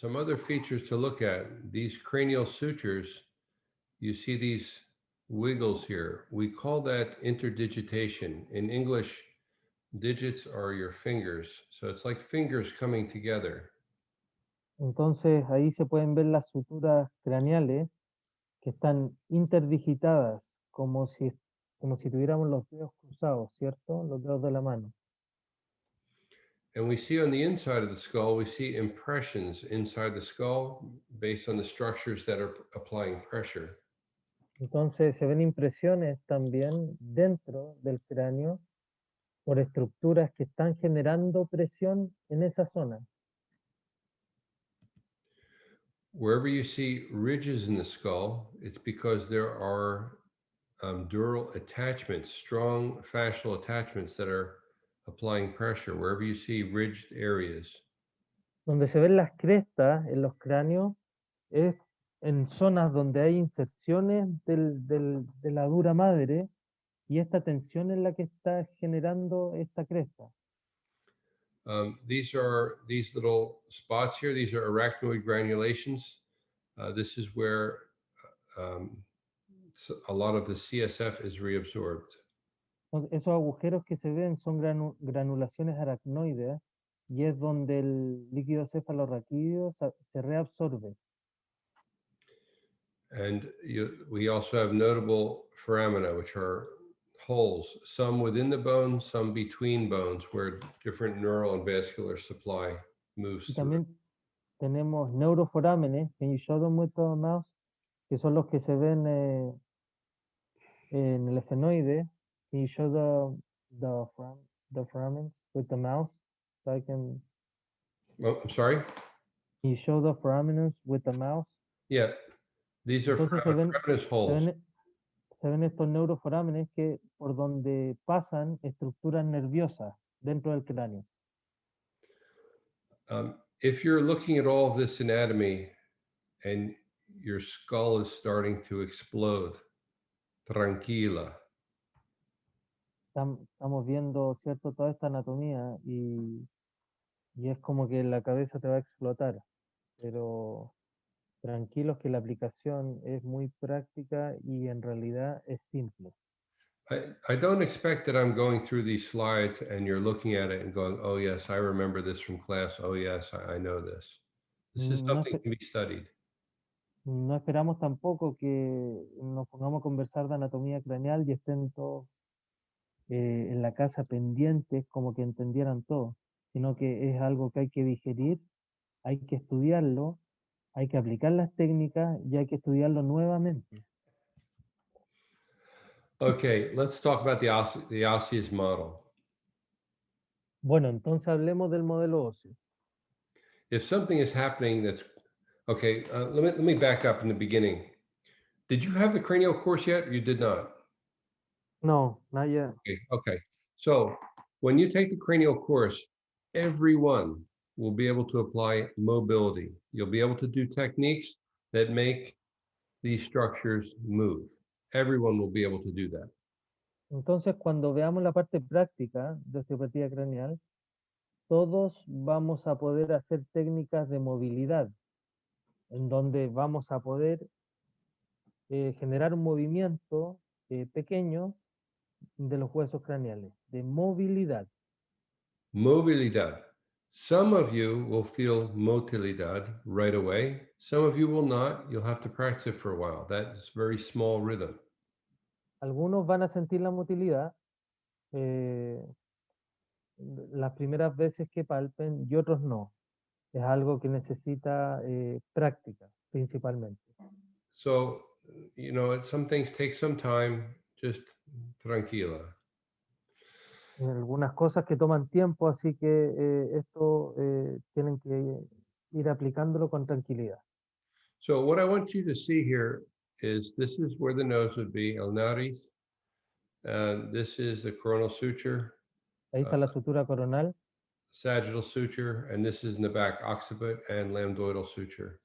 some other features to look at. These cranial sutures, you see these wiggles here. We call that interdigitation. In English, digits are your fingers. So it's like fingers coming together. Entonces ahí se pueden ver las suturas craneales que están interdigitadas, como si tuviéramos los dedos cruzados, ¿cierto? Los dedos de la mano. And we see on the inside of the skull, we see impressions inside the skull based on the structures that are applying pressure. Entonces se ven impresiones también dentro del cráneo por estructuras que están generando presión en esa zona. Wherever you see ridges in the skull, it's because there are dural attachments, strong fascial attachments that are applying pressure. Wherever you see ridged areas. Donde se ven las crestas en los cráneos es en zonas donde hay inserciones de la dura madre y esta tensión es la que está generando esta cresta. These are these little spots here. These are arachnoid granulations. This is where a lot of the CSF is reabsorbed. Entonces, esos agujeros que se ven son granulaciones aracnoides y es donde el líquido cefalorraquídeo se reabsorbe. And we also have notable foramina, which are holes, some within the bone, some between bones, where different neural and vascular supply moves Y through. también tenemos neuroforámenes, can you show them with the mouse? Que son los que se ven en el esfenoide. Can you show the foramen with the mouse? So I can. Oh, I'm sorry? Can you show the foraminus with the mouse? Yeah, these are Entonces foraminous holes. se ven estos neuroforámenes que por donde pasan estructuras nerviosas dentro del cráneo. If you're looking at all of this anatomy and your skull is starting to explode, tranquila. Estamos viendo, ¿cierto?, toda esta anatomía y es como que la cabeza te va a explotar, pero tranquilos que la aplicación es muy práctica y en realidad es simple. I don't expect that I'm going through these slides and you're looking at it and going, oh, yes, I remember this from class. Oh, yes, I know this. This is No, something that can be studied. no esperamos tampoco que nos pongamos a conversar de anatomía craneal y estén todos en la casa pendientes como que entendieran todo, sino que es algo que hay que digerir, hay que estudiarlo, hay que aplicar las técnicas y hay que estudiarlo nuevamente. Okay, let's talk about the osseous model. Bueno, entonces hablemos del modelo óseo. If something is happening that's okay, let me back up in the beginning. Did you have the cranial course yet? Or you did not. No, not yet. Okay. So when you take the cranial course, everyone will be able to apply mobility. You'll be able to do techniques that make these structures move. Everyone will be able to do that. Entonces, cuando veamos la parte práctica de osteopatía craneal, todos vamos a poder hacer técnicas de movilidad, en donde vamos a poder generar un movimiento pequeño de los huesos craneales, de movilidad. Movilidad. Some of you will feel motilidad right away. Some of you will not. You'll have to practice it for a while. That is very small rhythm. Algunos van a sentir la motilidad las primeras veces que palpen y otros no. Es algo que necesita práctica principalmente. So, some things take some time, just tranquila. Algunas cosas que toman tiempo, así que esto tienen que ir aplicándolo con tranquilidad. So what I want you to see here is this is where the nose would be, el nariz. This is the coronal suture, Ahí está la sutura coronal, sagittal suture, and this is in the back, occiput and lambdoidal suture.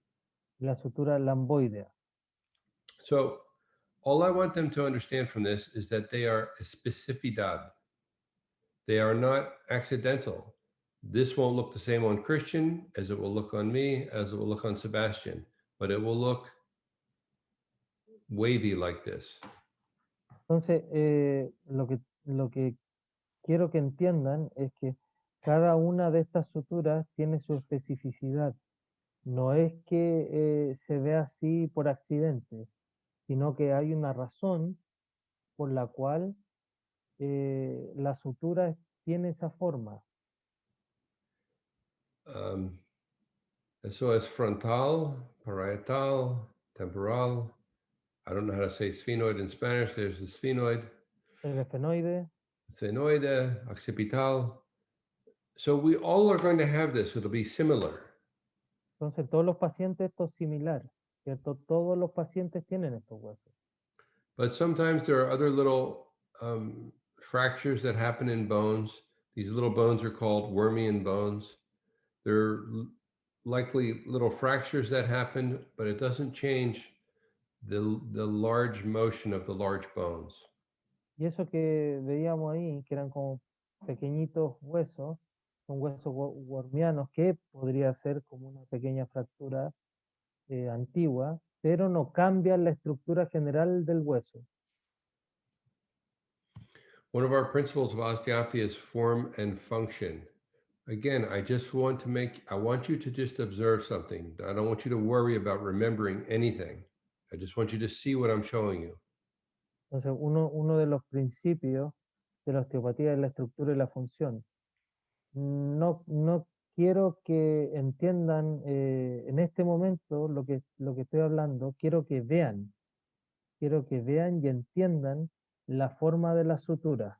la sutura lamboidea. So all I want them to understand from this is that they are especificidad. They are not accidental. This won't look the same on Christian as it will look on me, as it will look on Sebastian, but it will look wavy like this. Entonces, lo que quiero que entiendan es que cada una de estas suturas tiene su especificidad. No es que se vea así por accidente, sino que hay una razón por la cual la sutura tiene esa forma. Eso es frontal, parietal, temporal. I don't know how to say sphenoid in Spanish. There's the sphenoid, El esfenoide, sphenoide, occipital. So we all are going to have this. It'll be similar. entonces todos los pacientes esto es similar, ¿cierto? Todos los pacientes tienen estos huesos. But sometimes there are other little fractures that happen in bones. These little bones are called Wormian bones. They're likely little fractures that happen, but it doesn't change the large motion of the large bones. Y eso que veíamos ahí, que eran como pequeñitos huesos, son huesos wormianos, que podría ser como una pequeña fractura antigua, pero no cambian la estructura general del hueso. One of our principles of osteopathy is form and function. Again, I want you to just observe something. I don't want you to worry about remembering anything. I just want you to see what I'm showing you. Entonces, uno de los principios de la osteopatía es la estructura y la función. No quiero que entiendan en este momento lo que estoy hablando, quiero que vean y entiendan la forma de la sutura.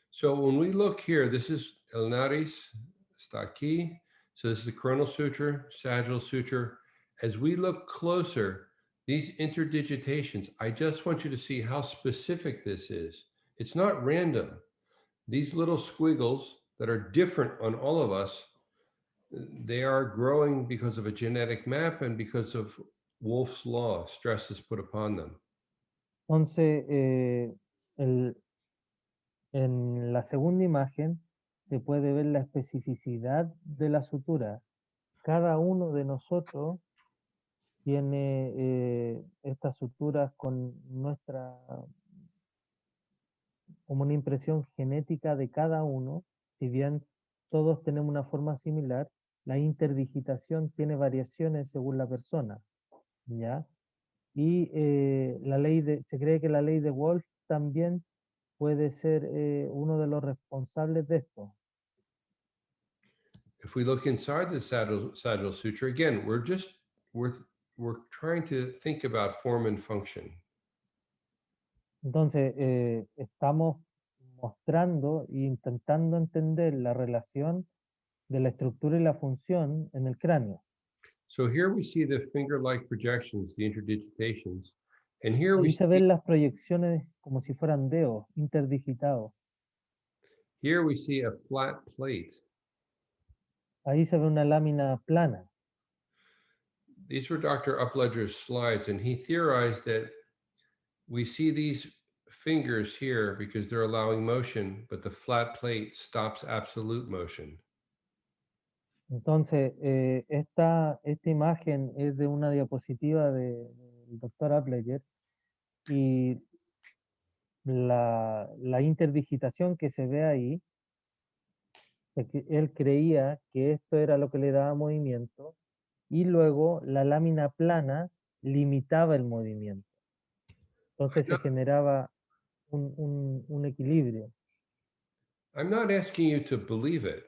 So when we look here, this is el nariz, está aquí. So this is the coronal suture, sagittal suture. As we look closer, these interdigitations, I just want you to see how specific this is. It's not random. These little squiggles that are different on all of us, they are growing because of a genetic map and because of Wolff's law. Stress is put upon them. Entonces, en la segunda imagen se puede ver la especificidad de la sutura. Cada uno de nosotros tiene estas suturas con como una impresión genética de cada uno, si bien todos tenemos una forma similar, la interdigitación tiene variaciones según la persona, ¿ya? Y se cree que la ley de Wolff también puede ser uno de los responsables de esto. If we look inside the sagittal suture, again, we're trying to think about form and function. Entonces, estamos mostrando e intentando entender la relación de la estructura y la función en el cráneo. So here we see the finger-like projections, the interdigitations, and here we Ahí se see, ven las proyecciones como si fueran dedos interdigitados. a flat plate. Ahí se ve una lámina plana. These were Dr. Upledger's slides, and he theorized that we see these fingers here because they're allowing motion, but the flat plate stops absolute motion. Entonces, esta imagen es de una diapositiva del doctor Upledger y la interdigitación que se ve ahí, él creía que esto era lo que le daba movimiento y luego la lámina plana limitaba el movimiento. Entonces se generaba un equilibrio. I'm not asking you to believe it.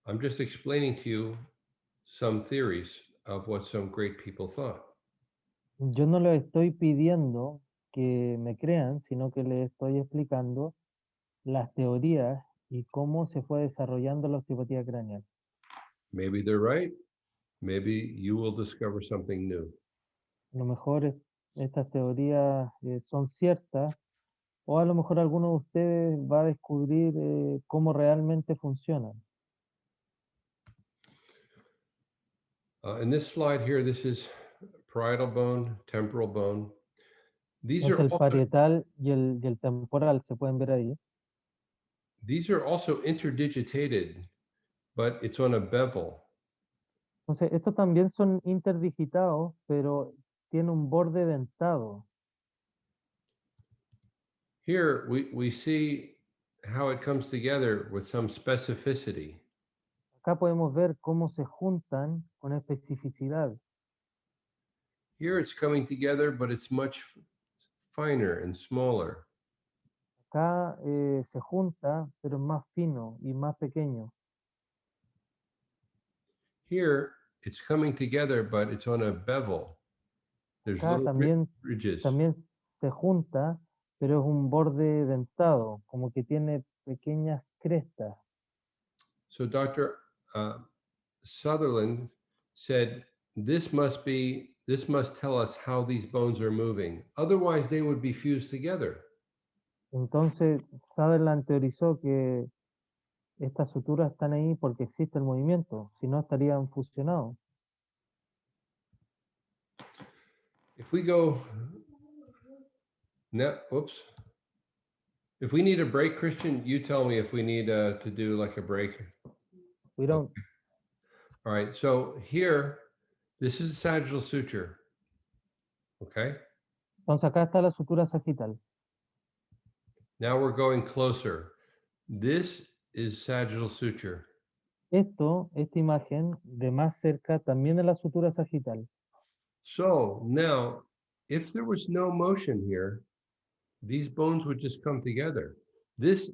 I'm just explaining to you some theories of what some great people thought. Yo no les estoy pidiendo que me crean, sino que les estoy explicando las teorías y cómo se fue desarrollando la osteopatía craneal. Maybe they're right. Maybe you will discover something new. A lo mejor estas teorías son ciertas o a lo mejor alguno de ustedes va a descubrir cómo realmente funcionan. In this slide here, this is parietal bone, temporal bone. These Entonces are el also, parietal y el temporal se pueden ver ahí. these are also interdigitated but it's on a bevel. Entonces, estos también son interdigitados, pero tiene un borde dentado. Here we see how it comes together with some specificity. Acá podemos ver cómo se juntan con especificidad. Here it's coming together, but it's much finer and smaller. Acá se junta, pero es más fino y más pequeño. Here it's coming together, but it's on a bevel. There's Acá little ridges. también se junta, pero es un borde dentado, como que tiene pequeñas crestas. So Dr. Sutherland said, this must tell us how these bones are moving. Otherwise, they would be fused together. Entonces, Sutherland teorizó que estas suturas están ahí porque existe el movimiento, si no estarían fusionados. If we go now, oops. If we need a break, Christian, you tell me if we need to do like a break. We don't. Okay. All right. So here, this is a sagittal suture. Okay. Entonces acá está la sutura sagital. Now we're going closer. This is sagittal suture. Esta imagen de más cerca también es la sutura sagital. So now, if there was no motion here, these bones would just come together. This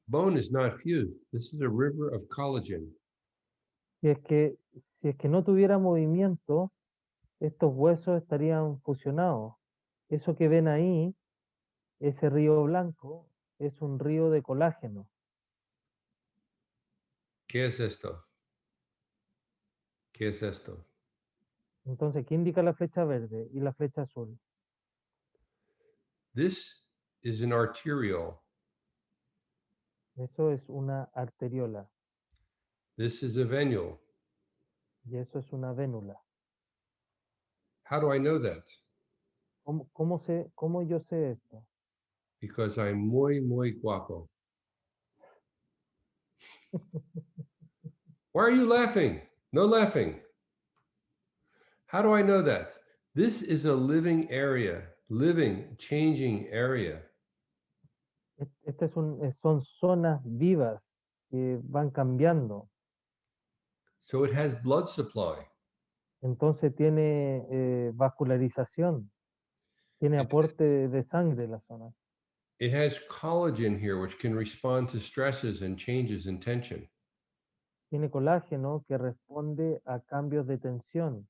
bone is not fused. This is a river of collagen. Si es que no tuviera movimiento, estos huesos estarían fusionados. Eso que ven ahí, ese río blanco, es un río de colágeno. ¿Qué es esto? ¿Qué es esto? Entonces, ¿qué indica la flecha verde y la flecha azul? This is an arteriole. Eso es una arteriola This is a venule. y eso es una vénula. How do I know that? ¿Cómo yo sé esto? Because I'm muy guapo. Why are you laughing? No laughing. How do I know that? This is a living area, living, changing area. Son zonas vivas que van cambiando. So it has blood supply. Entonces tiene vascularización, tiene It, aporte de sangre la zona. it has collagen here, which can respond to stresses and changes in tension. Tiene colágeno que responde a cambios de tensión.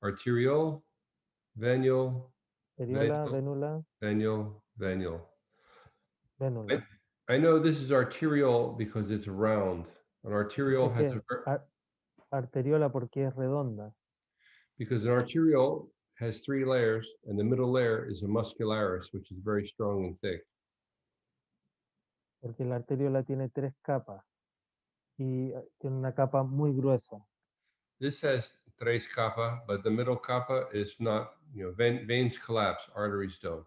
Arteriole, venule, Arteriola, vénula, venule, venule. vénula. I know this is arteriole because it's round. An arteriole has Arteriola porque es redonda. because an arteriole has 3 layers, and the middle layer is a muscularis, which is very strong and thick. Porque la arteriola tiene 3 capas y tiene una capa muy gruesa. This has 3 capa, but the middle capa is not, veins collapse, arteries don't.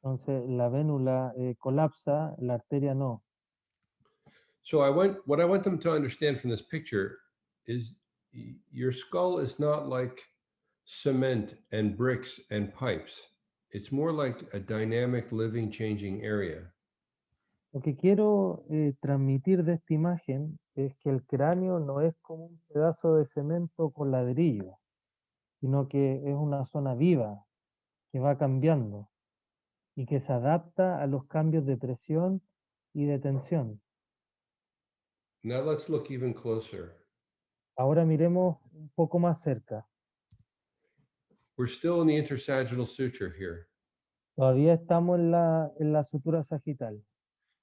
Entonces la vénula colapsa, la arteria no. So what I want them to understand from this picture is your skull is not like cement and bricks and pipes. It's more like a dynamic, living, changing area. Lo que quiero transmitir de esta imagen es que el cráneo no es como un pedazo de cemento con ladrillo, sino que es una zona viva que va cambiando y que se adapta a los cambios de presión y de tensión. Now let's look even closer. Ahora miremos un poco más cerca. We're still in the intersagittal suture here. Todavía estamos en la sutura sagital.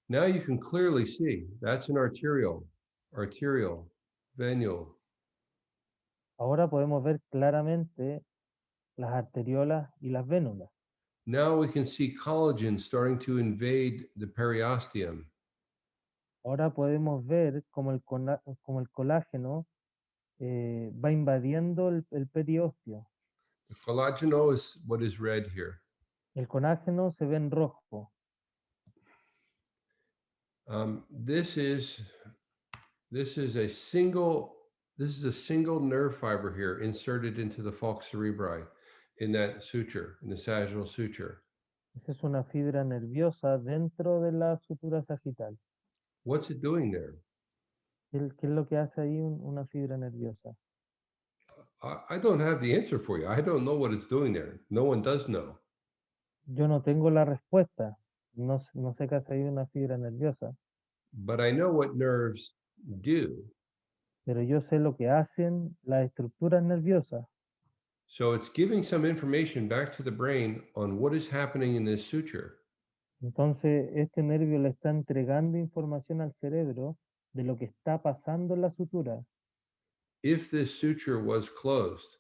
Now you can clearly see that's an arteriole, venule. Ahora podemos ver claramente las arteriolas y las vénulas. Now we can see collagen starting to invade the periosteum. Ahora podemos ver cómo el colágeno va invadiendo el periósteo. The collageno is what is red here. El colágeno se ve en rojo. This is this is a single nerve fiber here inserted into the falx cerebri in that suture, in the sagittal suture. Esa es una fibra nerviosa dentro de la sutura sagital. What's it doing there? ¿Qué es lo que hace ahí una fibra nerviosa? I don't have the answer for you. I don't know what it's doing there. No one does know. Yo no tengo la respuesta. No sé qué hace ahí una fibra nerviosa, But I know what nerves do. pero yo sé lo que hacen las estructuras nerviosas. So it's giving some information back to the brain on what is happening in this suture. Entonces, este nervio le está entregando información al cerebro de lo que está pasando en la sutura. If this suture was closed,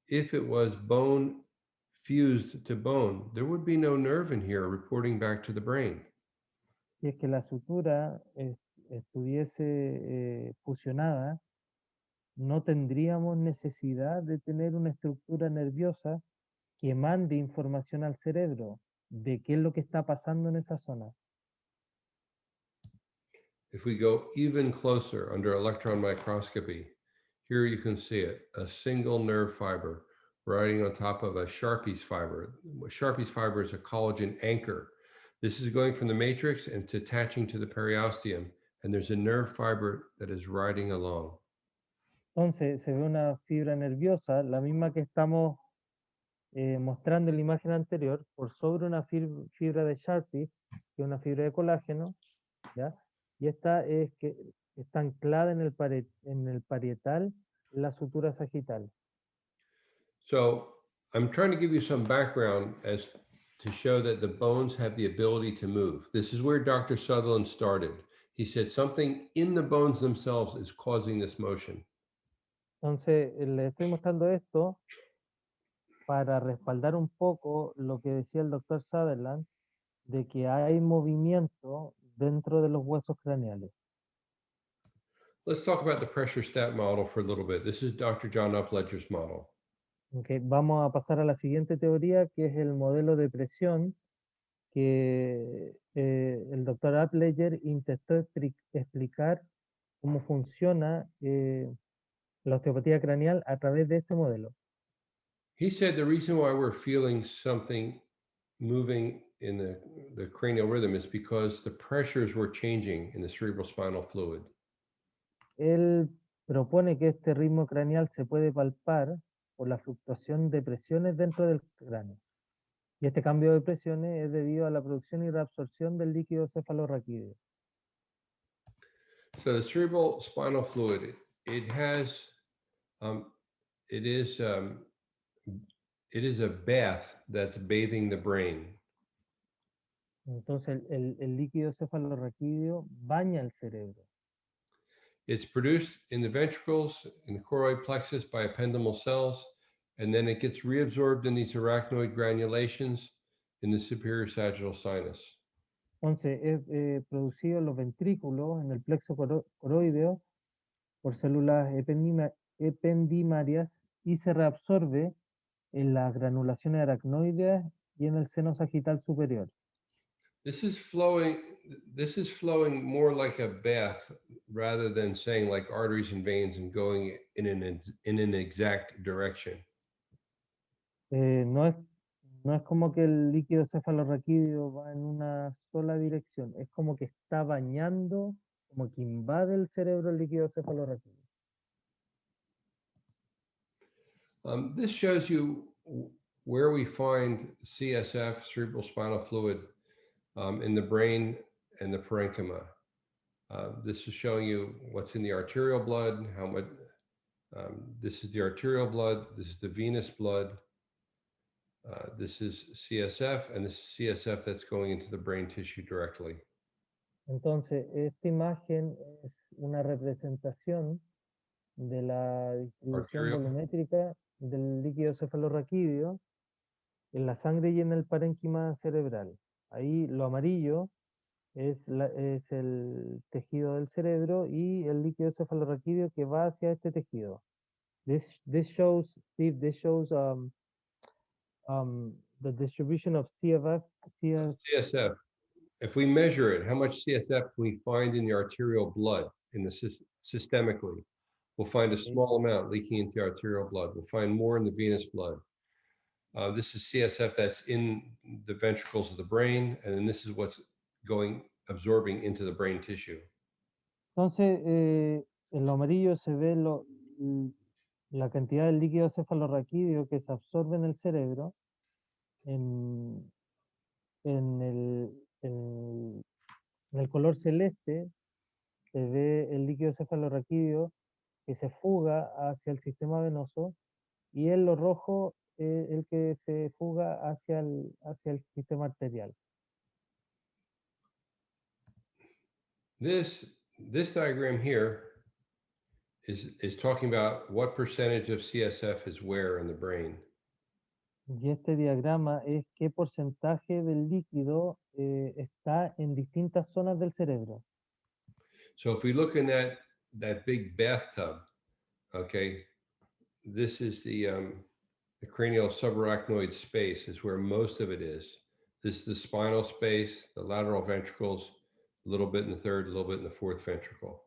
if it was bone fused to bone, there would be no nerve in here reporting back to the brain. Si es que la sutura estuviese fusionada, no tendríamos necesidad de tener una estructura nerviosa que mande información al cerebro de qué es lo que está pasando en esa zona. If we go even closer under electron microscopy, here you can see it, a single nerve fiber riding on top of a Sharpie's fiber. Sharpie's fiber is a collagen anchor. This is going from the matrix and it's attaching to the periosteum, and there's a nerve fiber that is riding along. Entonces se ve una fibra nerviosa, la misma que estamos mostrando en la imagen anterior, por sobre una fibra de Sharpie, que es una fibra de colágeno, ¿ya? Y esta es que está anclada en el parietal, la sutura sagital. So I'm trying to give you some background as to show that the bones have the ability to move. This is where Dr. Sutherland started. He said something in the bones themselves is causing this motion. Entonces, les estoy mostrando esto para respaldar un poco lo que decía el doctor Sutherland, de que hay movimiento dentro de los huesos craneales. Let's talk about the pressure stat model for a little bit. This is Dr. John Upledger's model. Okay, vamos a pasar a la siguiente teoría, que es el modelo de presión, que el doctor Upledger intentó explicar cómo funciona la osteopatía craneal a través de este modelo. He said the reason why we're feeling something moving in the cranial rhythm is because the pressures were changing in the cerebrospinal fluid. Él propone que este ritmo craneal se puede palpar por la fluctuación de presiones dentro del cráneo. Y este cambio de presiones es debido a la producción y reabsorción del líquido cefalorraquídeo. So the cerebral spinal fluid, it is a bath that's bathing the brain. Entonces el líquido cefalorraquídeo baña el cerebro. It's produced in the ventricles, in the choroid plexus by ependymal cells, and then it gets reabsorbed in these arachnoid granulations in the superior sagittal sinus. Entonces es producido en los ventrículos, en el plexo coroideo, por células ependimarias y se reabsorbe en las granulaciones aracnoideas y en el seno sagital superior. This is flowing more like a bath rather than saying like arteries and veins and going in an exact direction. No es como que el líquido cefalorraquídeo va en una sola dirección, es como que está bañando, como que invade el cerebro el líquido cefalorraquídeo. This shows you where we find CSF, cerebrospinal fluid, in the brain and the parenchyma. This is showing you what's in the arterial blood, how much. This is the arterial blood. This is the venous blood. This is CSF, and this is CSF that's going into the brain tissue directly. Entonces, esta imagen es una representación de la distribución Arterial. volumétrica del líquido cefalorraquídeo en la sangre y en el parénquima cerebral. Ahí lo amarillo es el tejido del cerebro y el líquido cefalorraquídeo que va hacia este tejido. This shows, Steve, the distribution of CSF. If we measure it, how much CSF we find in the arterial blood in the systemically. We'll find a ¿sí? small amount leaking into the arterial blood. We'll find more in the venous blood. This is CSF that's in the ventricles of the brain, and then this is what's absorbing into the brain tissue. Entonces, en lo amarillo se ve la cantidad de líquido cefalorraquídeo que se absorbe en el cerebro. En, en el, en el color celeste se ve el líquido cefalorraquídeo que se fuga hacia el sistema venoso, y en lo rojo el que se fuga hacia el sistema arterial. This diagram here is talking about what percentage of CSF is where in the brain. Y este diagrama es qué porcentaje del líquido está en distintas zonas del cerebro. So if we look in that big bathtub, okay, this is the cranial subarachnoid space is where most of it is. This is the spinal space, the lateral ventricles, a little bit in the third, a little bit in the fourth ventricle.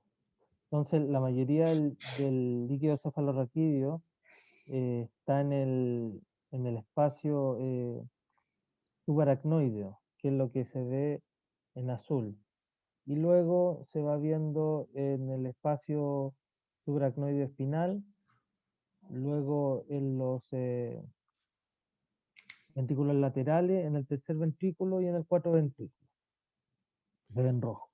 Entonces, la mayoría del líquido cefalorraquídeo está en el espacio subaracnoideo, que es lo que se ve en azul. Y luego se va viendo en el espacio subaracnoideo espinal, luego en los ventrículos laterales, en el tercer ventrículo y en el cuarto ventrículo. Se ve en rojo.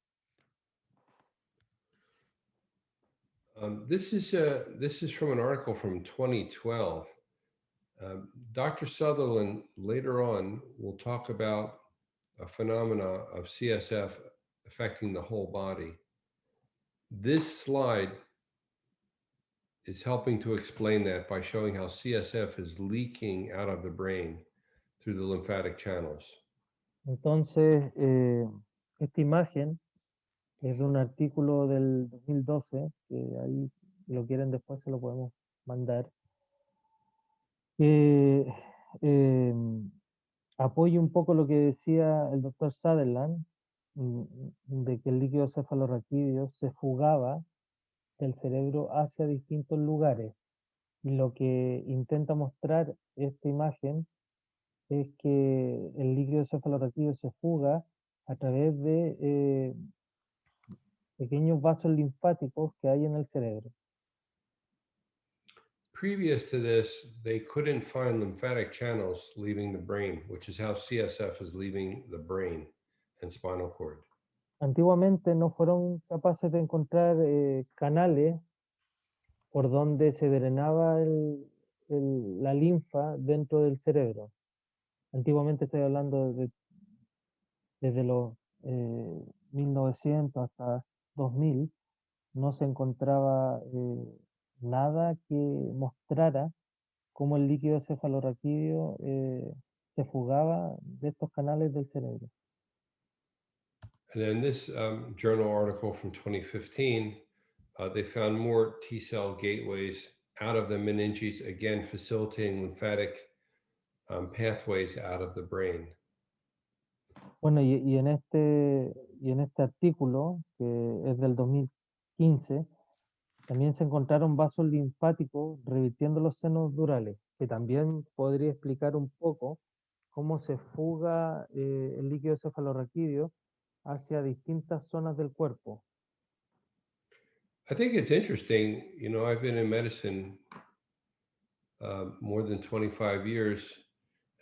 This is from an article from 2012. Dr. Sutherland later on will talk about a phenomena of CSF affecting the whole body. This slide is helping to explain that by showing how CSF is leaking out of the brain through the lymphatic channels. Entonces, esta imagen es de un artículo del 2012, que ahí, si lo quieren después se lo podemos mandar, que apoya un poco lo que decía el doctor Sutherland, de que el líquido cefalorraquídeo se fugaba del cerebro hacia distintos lugares. Y lo que intenta mostrar esta imagen es que el líquido cefalorraquídeo se fuga a través de pequeños vasos linfáticos que hay en el cerebro. Previous to this, they couldn't find lymphatic channels leaving the brain, which is how CSF is leaving the brain and spinal cord. Antiguamente no fueron capaces de encontrar canales por donde se drenaba la linfa dentro del cerebro. Antiguamente estoy hablando desde los 1900 hasta 2000, no se encontraba nada que mostrara cómo el líquido cefalorraquídeo se fugaba de estos canales del cerebro. And then this journal article from 2015, they found more T cell gateways out of the meninges, again facilitating lymphatic pathways out of the brain. Bueno, y en este artículo, que es del 2015, también se encontraron vasos linfáticos revirtiendo los senos durales, que también podría explicar un poco cómo se fuga el líquido cefalorraquídeo hacia distintas zonas del cuerpo. I think it's interesting, I've been in medicine more than 25 years,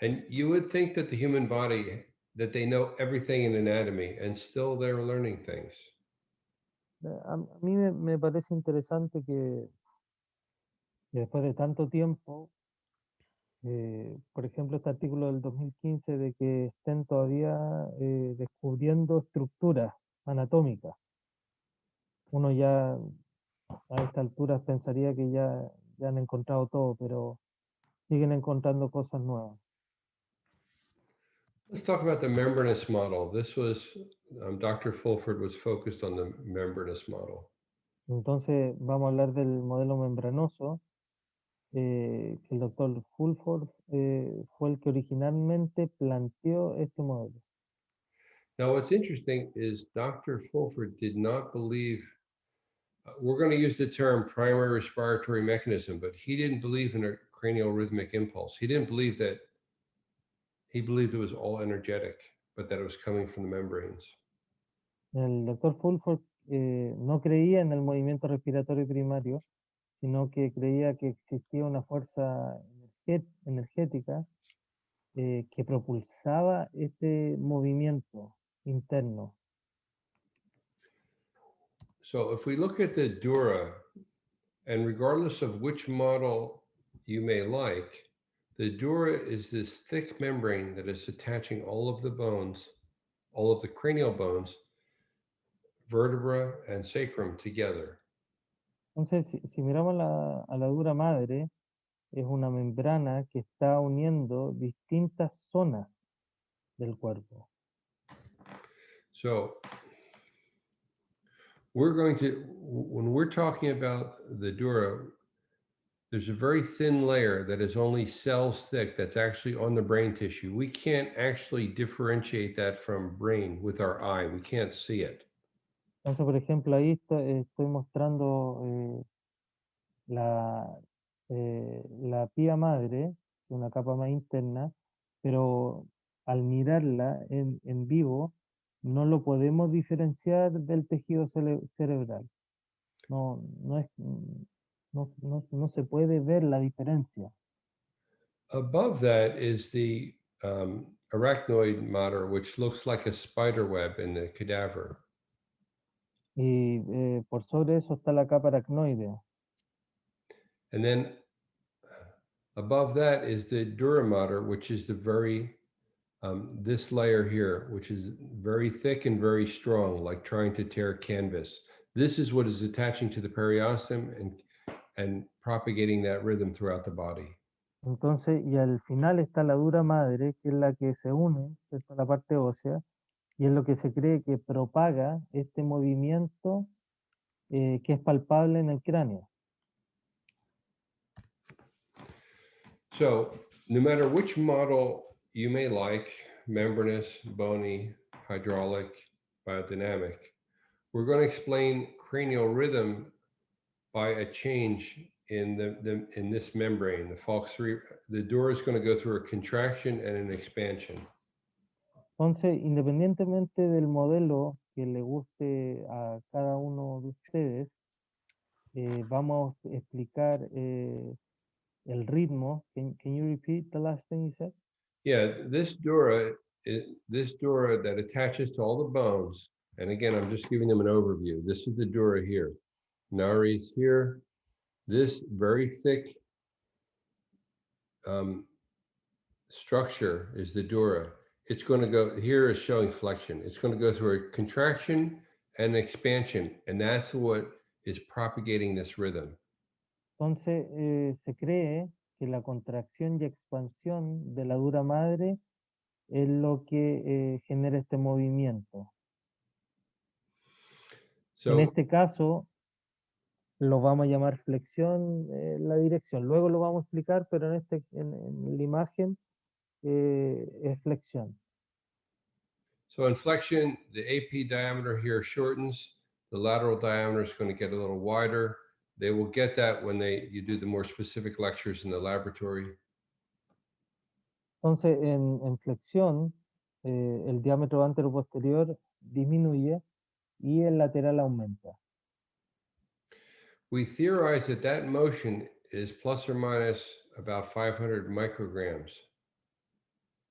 and you would think that the human body, that they know everything in anatomy, and still they're learning things. A mí me parece interesante que después de tanto tiempo, por ejemplo, este artículo del 2015, de que estén todavía descubriendo estructuras anatómicas. Uno ya a esta altura pensaría que ya han encontrado todo, pero siguen encontrando cosas nuevas. Let's talk about the membranous model. This was, Dr. Fulford was focused on the membranous model. Entonces vamos a hablar del modelo membranoso, que el doctor Fulford fue el que originalmente planteó este modelo. Now, what's interesting is Dr. Fulford did not believe we're going to use the term primary respiratory mechanism, but he didn't believe in a cranial rhythmic impulse. He didn't believe that, he believed it was all energetic, but that it was coming from the membranes. El doctor Fulford no creía en el movimiento respiratorio primario, sino que creía que existía una fuerza energética que propulsaba este movimiento interno. So if we look at the Dura, and regardless of which model you may like, the Dura is this thick membrane that is attaching all of the bones, all of the cranial bones, vertebra and sacrum together. Entonces, si miramos a la dura madre, es una membrana que está uniendo distintas zonas del cuerpo. So we're going to, when we're talking about the Dura, there's a very thin layer that is only cells thick that's actually on the brain tissue. We can't actually differentiate that from brain with our eye. We can't see it. Entonces, por ejemplo, ahí estoy mostrando la pía madre, una capa más interna, pero al mirarla en vivo no lo podemos diferenciar del tejido cerebral. No se puede ver la diferencia. Above that is the Arachnoid Mater, which looks like a spider web in the cadaver. Y por sobre eso está la capa aracnoide. And then above that is the Dura Mater, which is the very, this layer here, which is very thick and very strong, like trying to tear canvas. This is what is attaching to the periosteum and propagating that rhythm throughout the body. Entonces, y al final está la dura madre, que es la que se une, ¿cierto?, a la parte ósea, y es lo que se cree que propaga este movimiento que es palpable en el cráneo. So no matter which model you may like, membranous, bony, hydraulic, biodynamic, we're going to explain cranial rhythm by a change in this membrane. The Dura is going to go through a contraction and an expansion. Entonces, independientemente del modelo que le guste a cada uno de ustedes, vamos a explicar el ritmo. Can you repeat the last thing you said? Yeah, this Dura that attaches to all the bones. And again, I'm just giving them an overview. This is the Dura here. Nares here. This very thick structure is the Dura. It's going to go, here is showing flexion. It's going to go through a contraction and expansion, and that's what is propagating this rhythm. Entonces, se cree que la contracción y expansión de la dura madre es lo que genera este movimiento. So, en este caso, lo vamos a llamar flexión, la dirección. Luego lo vamos a explicar, pero en la imagen es flexión. So in flexion, the AP diameter here shortens. The lateral diameter is going to get a little wider. They will get that when you do the more specific lectures in the laboratory. Entonces, en flexión, el diámetro antero-posterior disminuye y el lateral aumenta. We theorize that motion is plus or minus about 500 micrograms.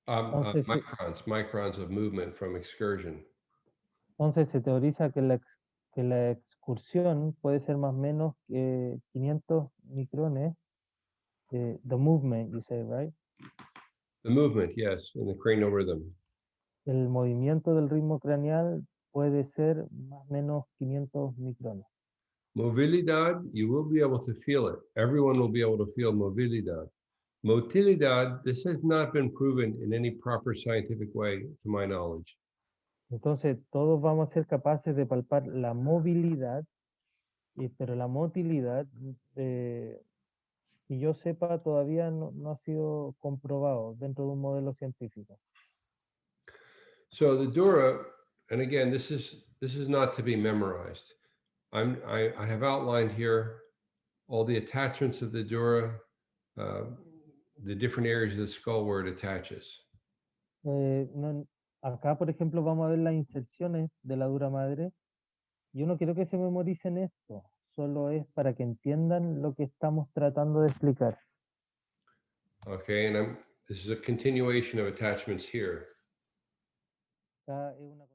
Entonces, microns of movement from excursion. Entonces se teoriza que la excursión puede ser más o menos 500 micrones. The movement, you say, right? The movement, yes, in the cranial rhythm. El movimiento del ritmo craneal puede ser más o menos 500 micrones. Movilidad, you will be able to feel it. Everyone will be able to feel movilidad. Motilidad, this has not been proven in any proper scientific way, to my knowledge. Entonces, todos vamos a ser capaces de palpar la movilidad, pero la motilidad, que yo sepa, todavía no ha sido comprobado dentro de un modelo científico. So the Dura, and again, this is not to be memorized. I have outlined here all the attachments of the dura, the different areas of the skull where it attaches. Acá, por ejemplo, vamos a ver las inserciones de la dura madre. Yo no quiero que se memoricen esto, solo es para que entiendan lo que estamos tratando de explicar. Okay, and this is a continuation of attachments here. Acá es una